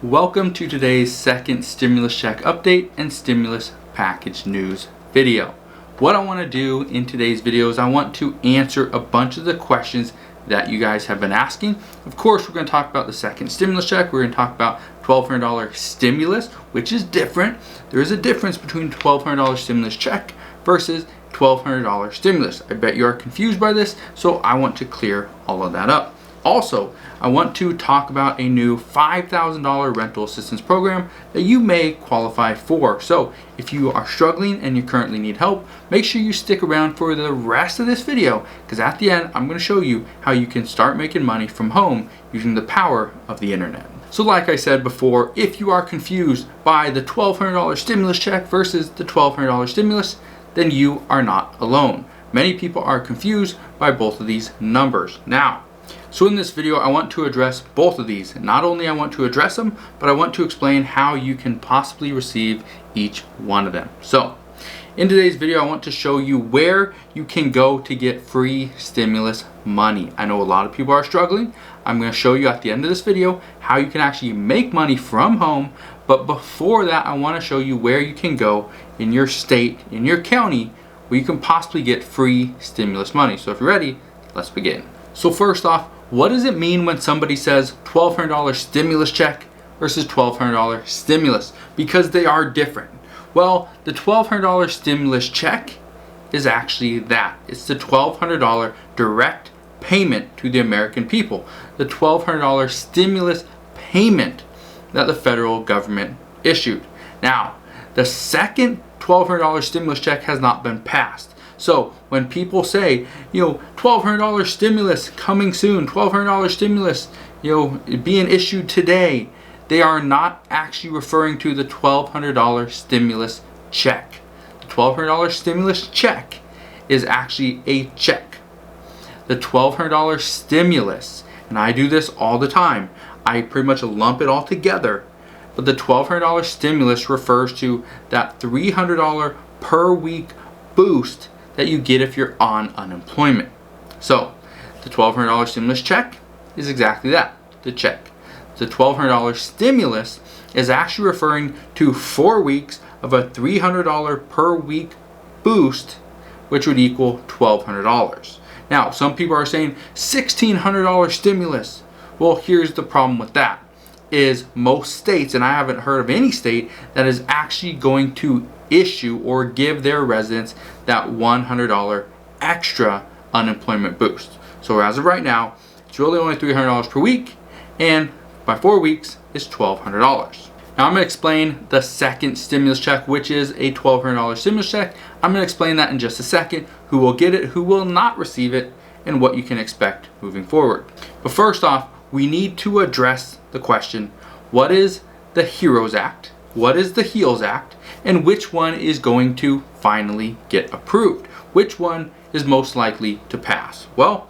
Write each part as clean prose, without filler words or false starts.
Welcome to today's second stimulus check update and stimulus package news video. What I want to do in today's video is I want to answer a bunch of the questions that you guys have been asking. Of course, we're going to talk about the second stimulus check. We're going to talk about $1,200 stimulus, which is different. There is a difference between $1,200 stimulus check versus $1,200 stimulus. I bet you are confused by this, so I want to clear all of that up. Also, I want to talk about a new $5,000 rental assistance program that you may qualify for. So if you are struggling and you currently need help, make sure you stick around for the rest of this video, because at the end, I'm going to show you how you can start making money from home using the power of the internet. So like I said before, if you are confused by the $1,200 stimulus check versus the $1,200 stimulus, then you are not alone. Many people are confused by both of these numbers. Now, so in this video, I want to address both of these. Not only I want to address them, but I want to explain how you can possibly receive each one of them. So in today's video, I want to show you where you can go to get free stimulus money. I know a lot of people are struggling. I'm going to show you at the end of this video how you can actually make money from home. But before that, I want to show you where you can go in your state, in your county, where you can possibly get free stimulus money. So if you're ready, let's begin. So first off, what does it mean when somebody says $1,200 stimulus check versus $1,200 stimulus? Because they are different. Well, the $1,200 stimulus check is actually that. It's the $1,200 direct payment to the American people. The $1,200 stimulus payment that the federal government issued. Now, the second $1,200 stimulus check has not been passed. So when people say, $1,200 stimulus coming soon, $1,200 stimulus, being issued today, they are not actually referring to the $1,200 stimulus check. The $1,200 stimulus check is actually a check. The $1,200 stimulus, and I do this all the time, I pretty much lump it all together, but the $1,200 stimulus refers to that $300 per week boost that you get if you're on unemployment. So the $1,200 stimulus check is exactly that, the check. The $1,200 stimulus is actually referring to 4 weeks of a $300 per week boost, which would equal $1,200. Now, some people are saying $1,600 stimulus. Well, here's the problem with that, is most states, and I haven't heard of any state that is actually going to issue or give their residents that $100 extra unemployment boost. So as of right now, it's really only $300 per week, and by 4 weeks, it's $1,200. Now I'm going to explain the second stimulus check, which is a $1,200 stimulus check. I'm going to explain that in just a second, who will get it, who will not receive it, and what you can expect moving forward. But first off, we need to address the question, what is the HEROES Act? What is the HEALS Act? And which one is going to finally get approved? Which one is most likely to pass? Well,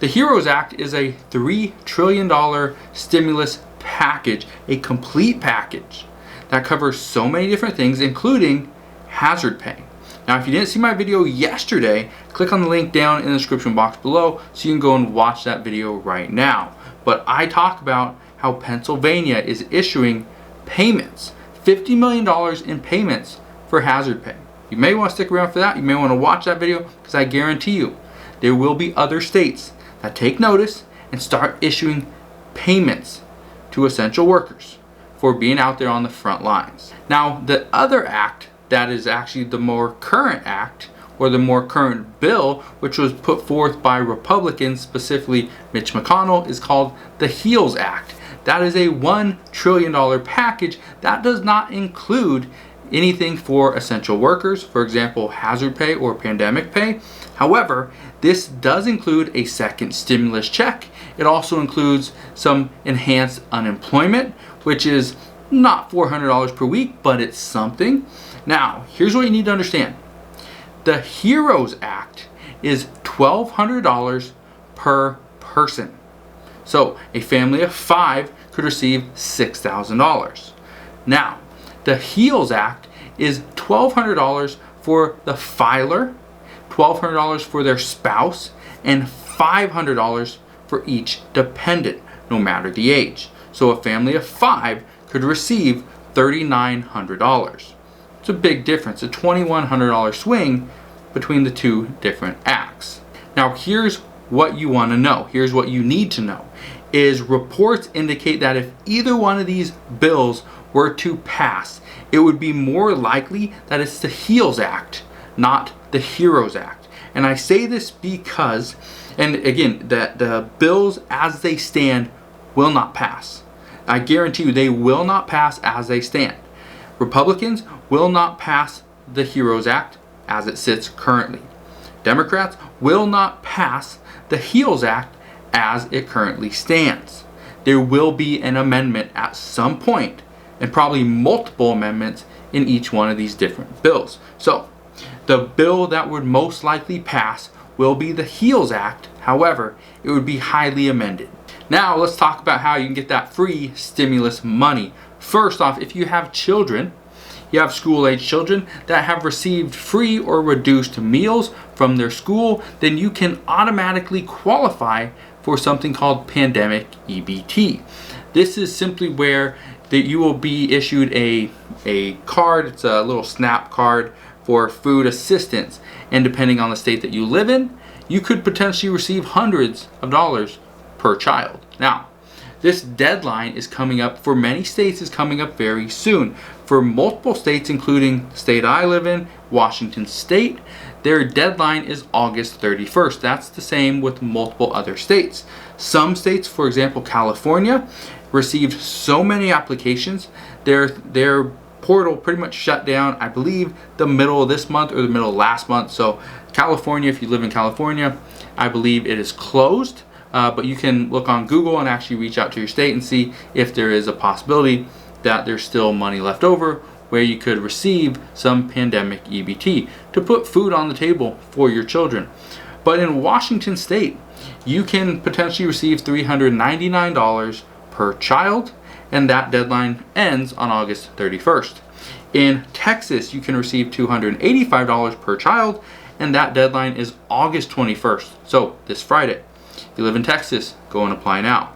the HEROES Act is a $3 trillion stimulus package, a complete package that covers so many different things, including hazard pay. Now, if you didn't see my video yesterday, click on the link down in the description box below so you can go and watch that video right now. But I talk about how Pennsylvania is issuing payments, $50 million in payments for hazard pay. You may want to stick around for that. You may want to watch that video, because I guarantee you there will be other states that take notice and start issuing payments to essential workers for being out there on the front lines. Now, the other act that is actually the more current act, or the more current bill, which was put forth by Republicans, specifically Mitch McConnell, is called the HEALS Act. That is a $1 trillion package that does not include anything for essential workers, for example, hazard pay or pandemic pay. However, this does include a second stimulus check. It also includes some enhanced unemployment, which is not $400 per week, but it's something. Now, here's what you need to understand. The HEROES Act is $1,200 per person. So a family of 5 could receive $6,000. Now, the HEALS Act is $1,200 for the filer, $1,200 for their spouse, and $500 for each dependent, no matter the age. So a family of 5 could receive $3,900. It's a big difference, a $2,100 swing between the two different acts. Now here's what you want to know, here's what you need to know, is reports indicate that if either one of these bills were to pass, it would be more likely that it's the HEALS Act, not the HEROES Act. And I say this because, and again, that the bills as they stand will not pass. I guarantee you they will not pass as they stand. Republicans will not pass the HEROES Act as it sits currently. Democrats will not pass the HEALS Act as it currently stands. There will be an amendment at some point, and probably multiple amendments in each one of these different bills. So the bill that would most likely pass will be the HEALS Act. However, it would be highly amended. Now let's talk about how you can get that free stimulus money. First off, if you have children, you have school-age children that have received free or reduced meals from their school, then you can automatically qualify for something called pandemic EBT. This is simply where that you will be issued a card. It's a little SNAP card for food assistance, and depending on the state that you live in, you could potentially receive hundreds of dollars per child. Now, this deadline is coming up for many states, is coming up very soon. For multiple states, including the state I live in, Washington State, their deadline is August 31st. That's the same with multiple other states. Some states, for example, California, received so many applications, their portal pretty much shut down, I believe, the middle of this month or the middle of last month. So California, if you live in California, I believe it is closed. But you can look on Google and actually reach out to your state and see if there is a possibility that there's still money left over where you could receive some pandemic EBT to put food on the table for your children. But in Washington State, you can potentially receive $399 per child, and that deadline ends on August 31st. In Texas, you can receive $285 per child, and that deadline is August 21st, so this Friday. If you live in Texas, go and apply now.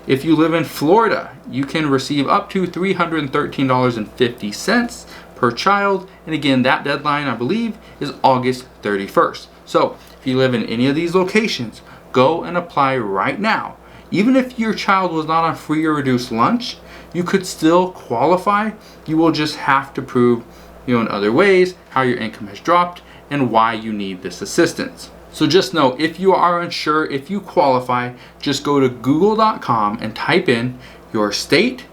If you live in Florida, you can receive up to $313.50 per child. And again, that deadline, I believe, is August 31st. So if you live in any of these locations, go and apply right now. Even if your child was not on free or reduced lunch, you could still qualify. You will just have to prove, in other ways, how your income has dropped and why you need this assistance. So just know, if you are unsure if you qualify, just go to google.com and type in your state,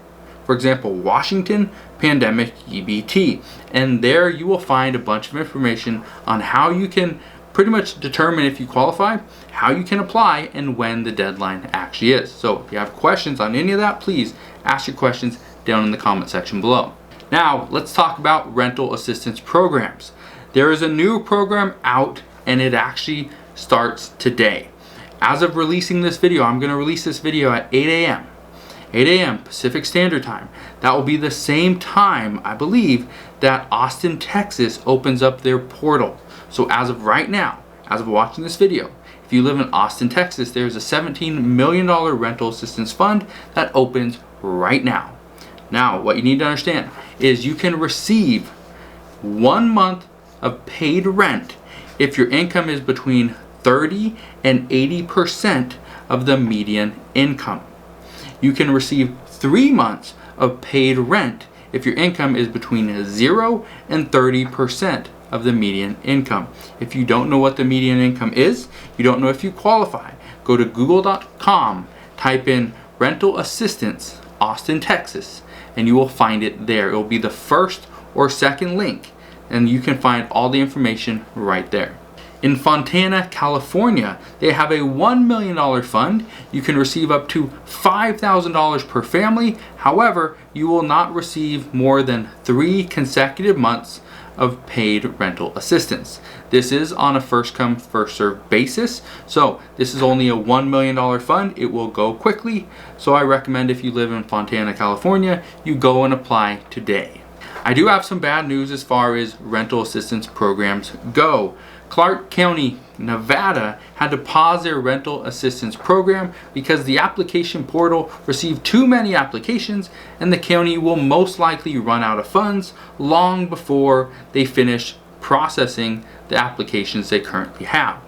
for example, Washington pandemic EBT. And there you will find a bunch of information on how you can pretty much determine if you qualify, how you can apply, and when the deadline actually is. So if you have questions on any of that, please ask your questions down in the comment section below. Now let's talk about rental assistance programs. There is a new program out, and it actually starts today. As of releasing this video, I'm going to release this video at 8 a.m. 8 a.m. Pacific Standard Time. That will be the same time, I believe, that Austin, Texas opens up their portal. So as of right now, as of watching this video, if you live in Austin, Texas, there's a $17 million rental assistance fund that opens right now. Now, what you need to understand is you can receive 1 month of paid rent if your income is between 30 and 80% of the median income. You can receive 3 months of paid rent if your income is between 0 and 30% of the median income. If you don't know what the median income is, you don't know if you qualify, go to google.com, type in rental assistance Austin, Texas, and you will find it there. It will be the first or second link, and you can find all the information right there. In Fontana, California, they have a $1 million fund. You can receive up to $5,000 per family. However, you will not receive more than 3 consecutive months of paid rental assistance. This is on a first come, first served basis. So this is only a $1 million fund. It will go quickly. So I recommend, if you live in Fontana, California, you go and apply today. I do have some bad news as far as rental assistance programs go. Clark County, Nevada had to pause their rental assistance program because the application portal received too many applications and the county will most likely run out of funds long before they finish processing the applications they currently have.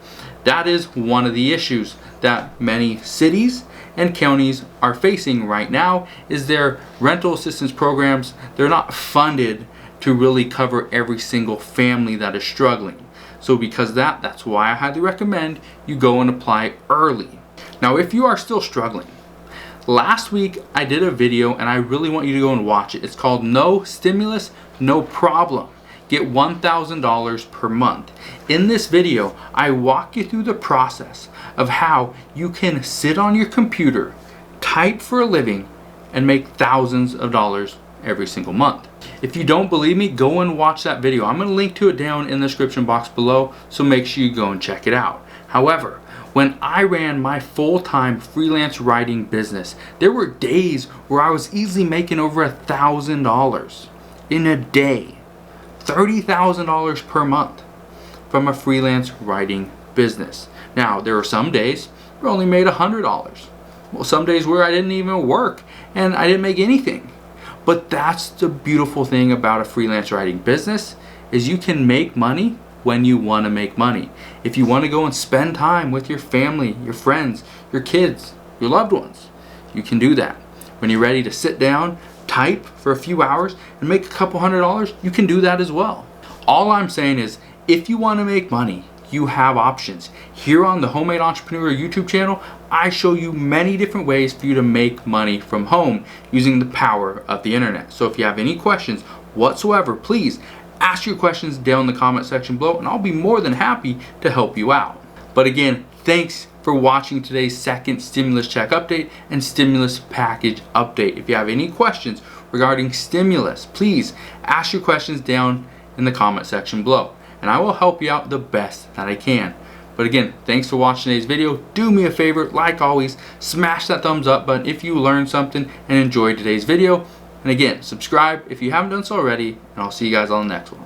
That is one of the issues that many cities and counties are facing right now, is their rental assistance programs. They're not funded to really cover every single family that is struggling. So because of that, that's why I highly recommend you go and apply early. Now, if you are still struggling, last week I did a video and I really want you to go and watch it. It's called No Stimulus, No Problem. Get $1,000 per month. In this video, I walk you through the process of how you can sit on your computer, type for a living, and make thousands of dollars every single month. If you don't believe me, go and watch that video. I'm going to link to it down in the description box below, so make sure you go and check it out. However, when I ran my full-time freelance writing business, there were days where I was easily making over $1,000 in a day. $30,000 per month from a freelance writing business. Now, there were some days where I only made $100. Well, some days where I didn't even work and I didn't make anything. But that's the beautiful thing about a freelance writing business, is you can make money when you want to make money. If you want to go and spend time with your family, your friends, your kids, your loved ones, you can do that. When you're ready to sit down, type for a few hours and make a couple $100, you can do that as well. All I'm saying is, if you want to make money, you have options. Here on the Homemade Entrepreneur YouTube channel, I show you many different ways for you to make money from home using the power of the internet. So if you have any questions whatsoever, please ask your questions down in the comment section below and I'll be more than happy to help you out. But again, thanks for watching today's second stimulus check update and stimulus package update. If you have any questions regarding stimulus, please ask your questions down in the comment section below and I will help you out the best that I can. But again, thanks for watching today's video. Do me a favor, like always, smash that thumbs up button if you learned something and enjoyed today's video. And again, subscribe if you haven't done so already, and I'll see you guys on the next one.